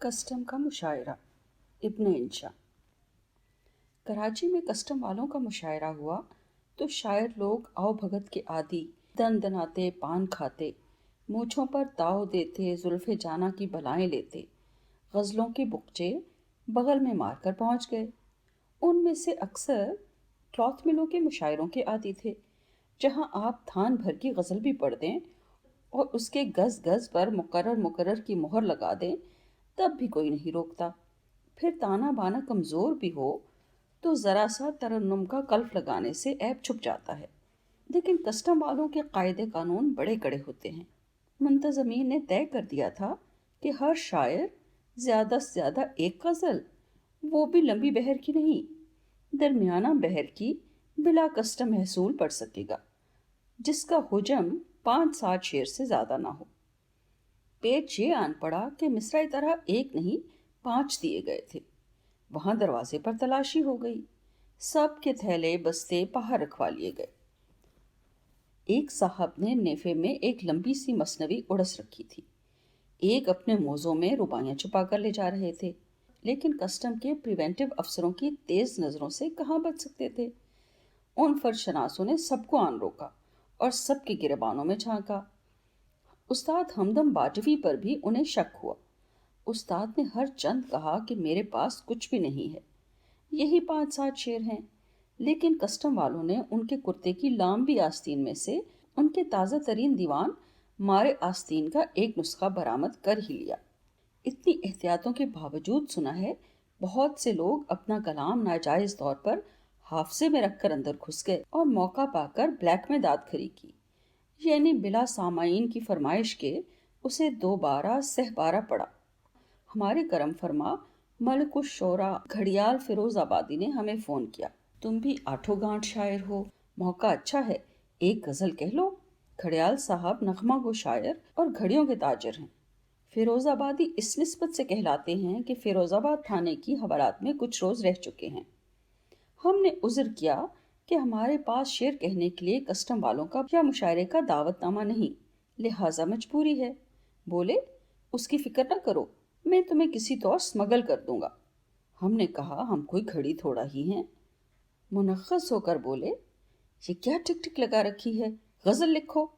Custom का मुशायरा। इब्न इंशा। कराची में custom वालों का मुशायरा हुआ तो शायर लोग आओ भगत के आदि, दन दनाते पान खाते, मूछों पर ताव देते, जुल्फे जाना की बलाएं लेते, गज़लों के बुकचे बगल में मारकर पहुंच गए। उनमें से अक्सर क्लॉथ मिलों के मुशायरों के आदि थे, जहां आप थान भर की गज़ल भी पढ़ दें और उसके गज़ गज़ पर मुकर्रर मुकर्रर की मोहर लगा दें, तब भी कोई नहीं रोकता। फिर ताना बाना कमज़ोर भी हो तो ज़रा सा तरन्नुम का कल्फ लगाने से ऐब छुप जाता है। लेकिन कस्टम वालों के कायदे कानून बड़े कड़े होते हैं। मुंतज़मीन ने तय कर दिया था कि हर शायर ज़्यादा से ज़्यादा एक गज़ल, वो भी लंबी बहर की नहीं, दरमियाना बहर की बिला कस्टम महसूल पढ़ सकेगा, जिसका हुजम 5-7 शेर से ज़्यादा ना हो। पेच ये आन पड़ा कि मिसरा तरह एक नहीं 5 दिए गए थे। वहां दरवाजे पर तलाशी हो गई। सब के थैले बस्ते बाहर रखवा लिए गए। एक साहब ने नेफे में एक लंबी सी मसनवी उड़स रखी थी। एक अपने मोज़ों में रुबाइयां छुपा कर ले जा रहे थे। लेकिन कस्टम के प्रिवेंटिव अफसरों की तेज नज़रों से कहाँ बच सकते थे। उन फर्शनासों ने सबको आन रोका और सबके गिरबानों में झांका। उस्ताद हमदम बाजवी पर भी उन्हें शक हुआ। उस्ताद ने हर चंद कहा कि मेरे पास कुछ भी नहीं है, यही 5-7 शेर हैं। लेकिन कस्टम वालों ने उनके कुर्ते की लांबी आस्तीन में से उनके ताज़ा तरीन दीवान मारे आस्तीन का एक नुस्खा बरामद कर ही लिया। इतनी एहतियातों के बावजूद सुना है बहुत से लोग अपना कलाम नाजायज तौर पर हाफजे में रखकर अंदर घुस गए और मौका पाकर ब्लैक में दाद खरी की, यानी बिला सामाइन की फरमाइश के उसे दोबारा सहबारा पड़ा। हमारे करम फरमा मलिकुश शोरा घड़ियाल फिरोजाबादी ने हमें फ़ोन किया, तुम भी आठों गांठ शायर हो, मौका अच्छा है, एक गज़ल कह लो। घड़ियाल साहब नगमा गो शायर और घड़ियों के ताजर हैं। फिरोजाबादी इस निस्बत से कहलाते हैं कि फिरोजाबाद थाने की हवालात में कुछ रोज़ रह चुके हैं। हमने उज़्र किया कि हमारे पास शेर कहने के लिए कस्टम वालों का या मुशायरे का दावतनामा नहीं, लिहाजा मजबूरी है। बोले, उसकी फिक्र न करो, मैं तुम्हें किसी तौर स्मगल कर दूंगा। हमने कहा, हम कोई घड़ी थोड़ा ही हैं। मुनक्कस होकर बोले, ये क्या टिक टिक लगा रखी है, गज़ल लिखो।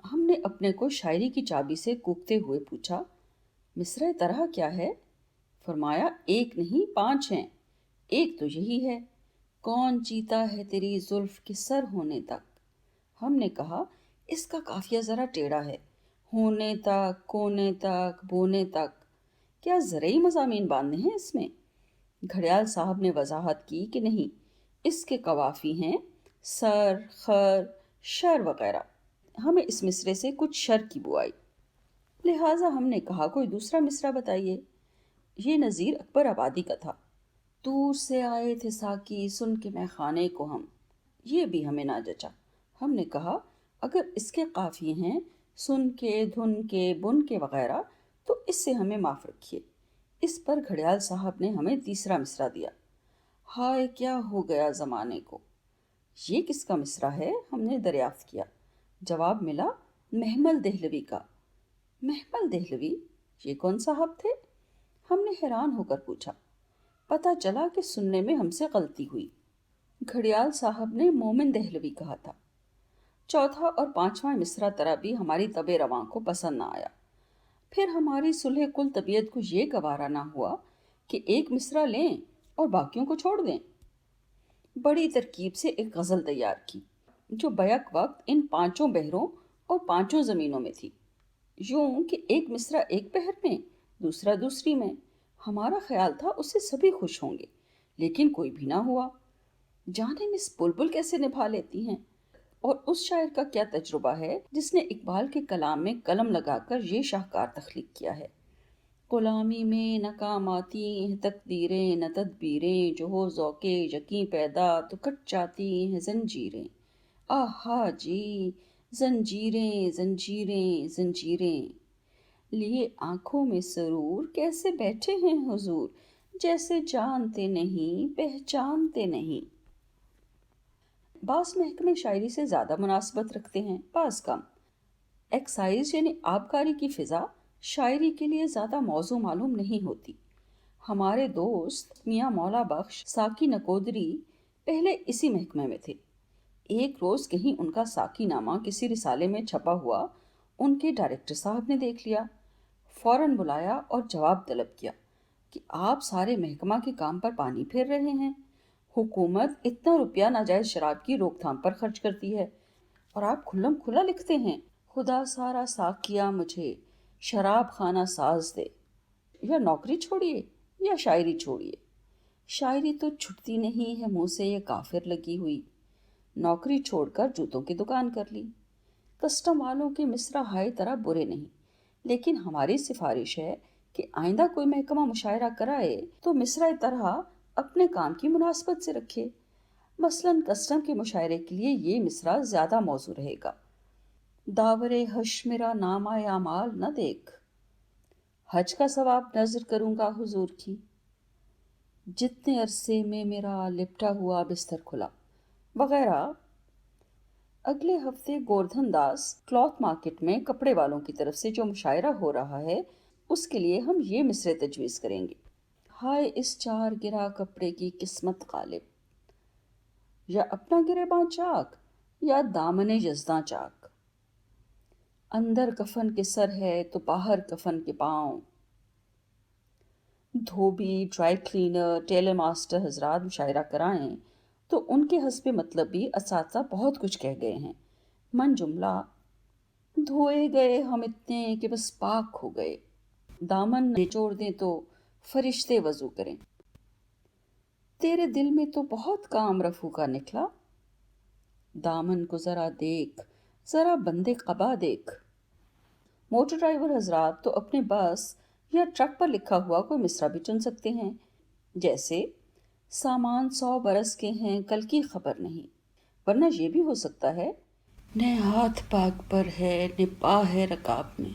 हमने अपने को शायरी की चाबी से कूकते हुए पूछा, मिसरा तरह क्या है? फरमाया, एक नहीं 5 हैं। एक तो यही है, कौन जीता है तेरी जुल्फ के सर होने तक। हमने कहा, इसका काफिया जरा टेढ़ा है, होने तक, कोने तक, बोने तक, क्या ज़रई मज़ामीन बांधने हैं इसमें? घड़ियाल साहब ने वजाहत की कि नहीं, इसके कवाफी हैं सर, खर, शर वगैरह। हमें इस मिसरे से कुछ शर की बुआई, लिहाजा हमने कहा, कोई दूसरा मिसरा बताइए। ये नज़ीर अकबर आबादी का था। दूर से आए थे साकी सुन के मैं खाने को हम, ये भी हमें ना जचा। हमने कहा, अगर इसके काफ़ी हैं सुन के, धुन के, बुन के वगैरह, तो इससे हमें माफ़ रखिए। इस पर घड़ियाल साहब ने हमें तीसरा मिसरा दिया। हाय क्या हो गया ज़माने को। ये किसका मिसरा है? हमने दरियाफ्त किया। जवाब मिला, महमल देहलवी का। महमल देहलवी? ये कौन साहब थे? हमने हैरान होकर पूछा। पता चला कि सुनने में हमसे गलती हुई। घड़ियाल साहब ने मोमिन देहलवी कहा था। चौथा और 5वां मिसरा तरह भी हमारी तबे रवां को पसंद ना आया। फिर हमारी सुलह कुल तबीयत को ये गवारा ना हुआ कि एक मिसरा लें और बाकियों को छोड़ दें। बड़ी तरकीब से एक गज़ल तैयार की जो बैक वक्त इन 5 बहरों और 5 ज़मीनों में थी। यूं कि एक मिसरा एक बहर में, दूसरा दूसरी में। हमारा ख्याल था उससे सभी खुश होंगे, लेकिन कोई भी ना हुआ। जाने मिस बुलबुल कैसे निभा लेती हैं, और उस शायर का क्या तजुर्बा है जिसने इकबाल के कलाम में कलम लगाकर ये शाहकार तख्लीक किया है। गुलामी में न काम आती हैं तकदीरें न तदबीरें, जो हो ज़ौक़े यकीं पैदा तो कट जाती हैं जंजीरें। आहा जी, जंजीरें जंजीरें जंजीरें, लिए आंखों में सरूर, कैसे बैठे हैं हुजूर, जैसे जानते नहीं पहचानते नहीं। बास महकमे शायरी से ज़्यादा मुनासबत रखते हैं, बास कम। एक्साइज यानी आबकारी की फिजा شاعری کے لیے زیادہ موضوع معلوم نہیں ہوتی۔ ہمارے دوست میاں مولا بخش ساکی نکودری پہلے اسی محکمے میں تھے۔ ایک روز کہیں ان کا ساکی نامہ کسی رسالے میں چھپا ہوا ان کے ڈائریکٹر صاحب نے دیکھ لیا۔ فوراً بلایا اور جواب طلب کیا کہ آپ سارے محکمہ کے کام پر پانی پھیر رہے ہیں۔ حکومت اتنا روپیہ ناجائز شراب کی روک تھام پر خرچ کرتی ہے اور آپ کھلم کھلا لکھتے ہیں خدا سارا ساکیا مجھے شراب خانہ ساز دے۔ یا نوکری چھوڑیے یا شاعری چھوڑیے۔ شاعری تو چھٹتی نہیں ہے منہ سے یہ کافر لگی ہوئی۔ نوکری چھوڑ کر جوتوں کی دکان کر لی۔ کسٹم والوں کے مصرع ہائی طرح برے نہیں، لیکن ہماری سفارش ہے کہ آئندہ کوئی محکمہ مشاعرہ کرائے تو مصرع طرح اپنے کام کی مناسبت سے رکھے۔ مثلاً کسٹم کے مشاعرے کے لیے یہ مصرع زیادہ موزوں رہے گا: داور حش میرا نامہ اعمال نہ دیکھ، حج کا ثواب نذر کروں گا حضور کی، جتنے عرصے میں میرا لپٹا ہوا بستر کھلا، وغیرہ۔ اگلے ہفتے گوردھن داس کلاتھ مارکیٹ میں کپڑے والوں کی طرف سے جو مشاعرہ ہو رہا ہے اس کے لیے ہم یہ مصرع تجویز کریں گے: ہائے اس چار گرا کپڑے کی قسمت غالب، یا اپنا گریباں چاک یا دامن یزداں چاک، اندر کفن کے سر ہے تو باہر کفن کے پاؤں۔ دھوبی، ڈرائی کلینر، ٹیلر ماسٹر حضرات مشاعرہ کرائیں تو ان کے حسب مطلب بھی اساتذہ بہت کچھ کہہ گئے ہیں۔ من جملہ: دھوئے گئے ہم اتنے کہ بس پاک ہو گئے، دامن نچوڑ دیں تو فرشتے وضو کریں۔ تیرے دل میں تو بہت کام رفو کا نکلا، دامن کو ذرا دیکھ، ذرا بندے قبا دیکھ۔ موٹر ڈرائیور حضرات تو اپنے بس یا ٹرک پر لکھا ہوا کوئی مصرع بھی چن سکتے ہیں، جیسے سامان 100 برس کے ہیں کل کی خبر نہیں، ورنہ یہ بھی ہو سکتا ہے نہ ہاتھ پاک پر ہے نہ پا ہے رکاب میں۔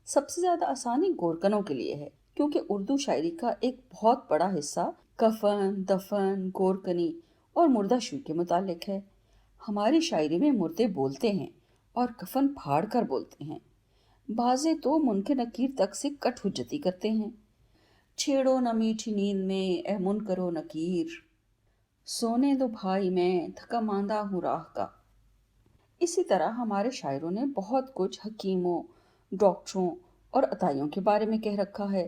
سب سے زیادہ آسانی گورکنوں کے لیے ہے، کیونکہ اردو شاعری کا ایک بہت بڑا حصہ کفن، دفن، گورکنی اور مردہ شوئی کے متعلق ہے۔ ہماری شاعری میں مردے بولتے ہیں اور کفن پھاڑ کر بولتے ہیں۔ بعضے تو منکر نکیر تک سے کٹ حجتی کرتے ہیں: چھیڑو نہ میٹھی نیند میں اے منکر و نکیر، سونے دو بھائی میں تھکا ماندہ ہوں راہ کا۔ اسی طرح ہمارے شاعروں نے بہت کچھ حکیموں، ڈاکٹروں اور عطائیوں کے بارے میں کہہ رکھا ہے۔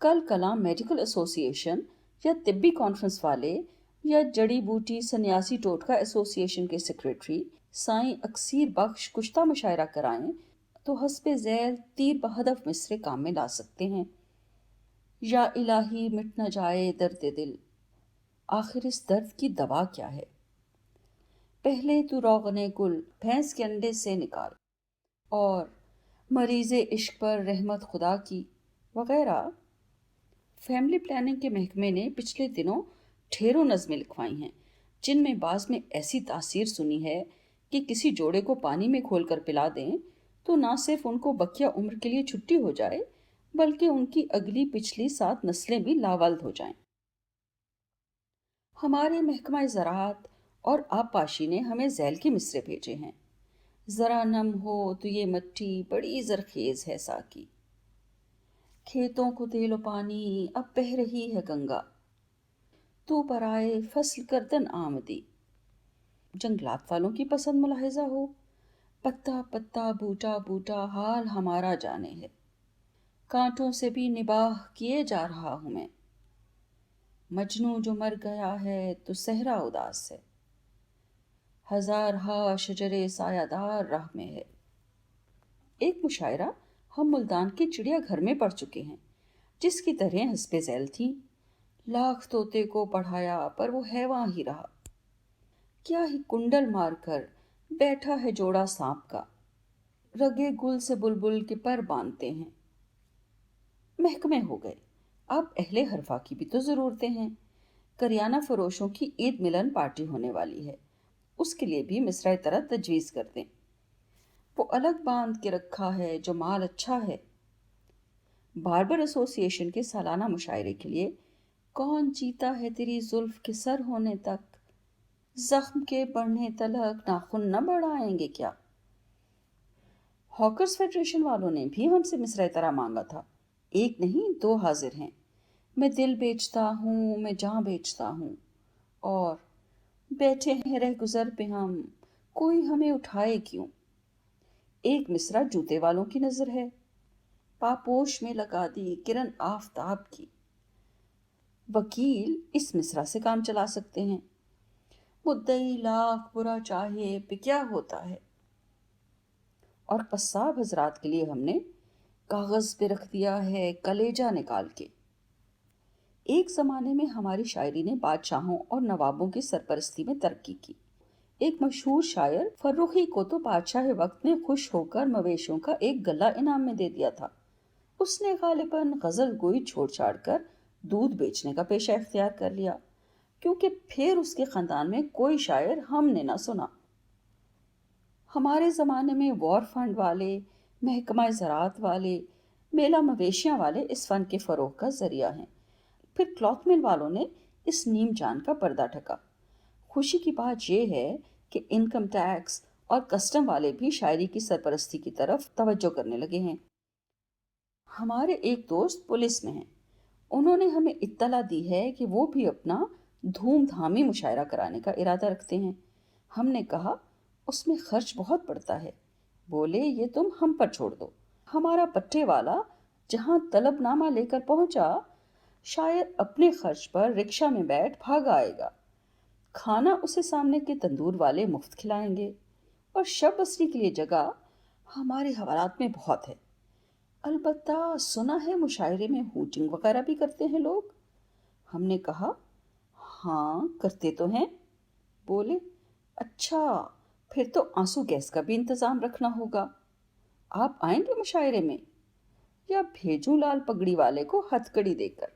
کل کلاں میڈیکل ایسوسی ایشن یا طبی کانفرنس والے یا جڑی بوٹی سنیاسی ٹوٹکا ایسوسی ایشن کے سیکریٹری سائیں اکثیر بخش کشتہ مشاعرہ کرائیں تو حسب ذیل تیر بہدف مصرع کام میں لا سکتے ہیں: یا الہی مٹ نہ جائے درد دل، آخر اس درد کی دوا کیا ہے؟ پہلے تو روغن گل بھینس کے انڈے سے نکال، اور مریض عشق پر رحمت خدا کی، وغیرہ۔ فیملی پلاننگ کے محکمے نے پچھلے دنوں ڈھیروں نظمیں لکھوائی ہیں، جن میں بعض میں ایسی تاثیر سنی ہے کہ کسی جوڑے کو پانی میں کھول کر پلا دیں تو نہ صرف ان کو بقیہ عمر کے لیے چھٹی ہو جائے بلکہ ان کی اگلی پچھلی 7 نسلیں بھی لاوالد ہو جائیں۔ ہمارے محکمہ زراعت اور آبپاشی نے ہمیں ذیل کے مصرع بھیجے ہیں: ذرا نم ہو تو یہ مٹی بڑی زرخیز ہے ساکی، کھیتوں کو دے لو پانی اب بہہ رہی ہے گنگا، تو برائے فصل گردن آمدی۔ جنگلات والوں کی پسند ملاحظہ ہو: پتا پتا بوٹا بوٹا حال ہمارا جانے ہے، کانٹوں سے بھی نباہ کیے جا رہا ہوں میں، مجنوں جو مر گیا ہے تو صحرا اداس ہے، ہزارہا شجر سایہ دار راہ میں ہے۔ ایک مشاعرہ ہم ملتان کے چڑیا گھر میں پڑھ چکے ہیں، جس کی طرح حسب ذیل تھی: لاکھ طوطے کو پڑھایا پر وہ حیواں ہی رہا، کیا ہی کنڈل مار کر بیٹھا ہے جوڑا سانپ کا، رگے گل سے بلبل کے پر باندھتے ہیں۔ محکمے ہو گئے، اب اہل حرفہ کی بھی تو ضرورتیں ہیں۔ کریانہ فروشوں کی عید ملن پارٹی ہونے والی ہے، اس کے لیے بھی مصرع طرح تجویز کر دیں: وہ الگ باندھ کے رکھا ہے جو مال اچھا ہے۔ باربر ایسوسی ایشن کے سالانہ مشاعرے کے لیے: کون جیتا ہے تیری زلف کے سر ہونے تک، زخم کے بڑھنے تلک ناخن نہ بڑھائیں گے کیا؟ हॉकर्स फेडरेशन वालों ने भी हमसे मिसरा तरा मांगा था। एक नहीं, दो हाजिर हैं। मैं दिल बेचता हूँ, मैं जान बेचता हूँ। और बैठे हैं रह गुजर पे हम, कोई हमें उठाए क्यों। एक मिसरा जूते वालों की नजर है, पापोश में लगा दी किरण आफताब की। वकील इस मिसरा से काम चला सकते हैं, मुद्दई लाख बुरा चाहे पे क्या होता है। और कस्साब हजरात के लिए हमने कागज पे रख दिया है कलेजा निकाल के। एक ज़माने में हमारी शायरी ने बादशाहों और नवाबों की सरपरस्ती में तरक्की की। एक मशहूर शायर फर्रुखी को तो बादशाह वक्त ने खुश होकर मवेशियों का एक गला इनाम में दे दिया था। उसने गालिबन गज़ल गोई छोड़ छाड़ कर दूध बेचने का पेशा इख्तियार कर लिया, क्योंकि फिर उसके ख़ानदान में कोई शायर हमने ना सुना। हमारे ज़माने में वॉर फंड वाले, महकमा ज़राअत वाले, मेला मवेशियाँ वाले इस फ़न के फ़रोग़ का ज़रिया हैं। फिर क्लॉथ मिल वालों ने इस नीम जान का पर्दा ढका। खुशी की बात यह है कि इनकम टैक्स और कस्टम वाले भी शायरी की सरपरस्ती की तरफ तवज्जो करने लगे हैं। हमारे एक दोस्त पुलिस में हैं। उन्होंने हमें इत्तला दी है कि वो भी अपना धूमधामी मुशायरा कराने का इरादा रखते हैं। हमने कहा उसमें खर्च बहुत पड़ता है। बोले ये तुम हम पर छोड़ दो। हमारा पट्टे वाला जहाँ तलबनामा लेकर पहुंचा, शायद अपने खर्च पर रिक्शा में बैठ भागा आएगा। खाना उसे सामने के तंदूर वाले मुफ्त खिलाएंगे। और शब बसरी के लिए जगह हमारे हवालात में बहुत है। अलबत्ता सुना है मुशायरे में हूटिंग वगैरह भी करते हैं लोग। हमने कहा हाँ करते तो हैं। बोले अच्छा, फिर तो आंसू गैस का भी इंतज़ाम रखना होगा। आप आएंगे मुशायरे में, या भेजूं लाल पगड़ी वाले को हथकड़ी देकर।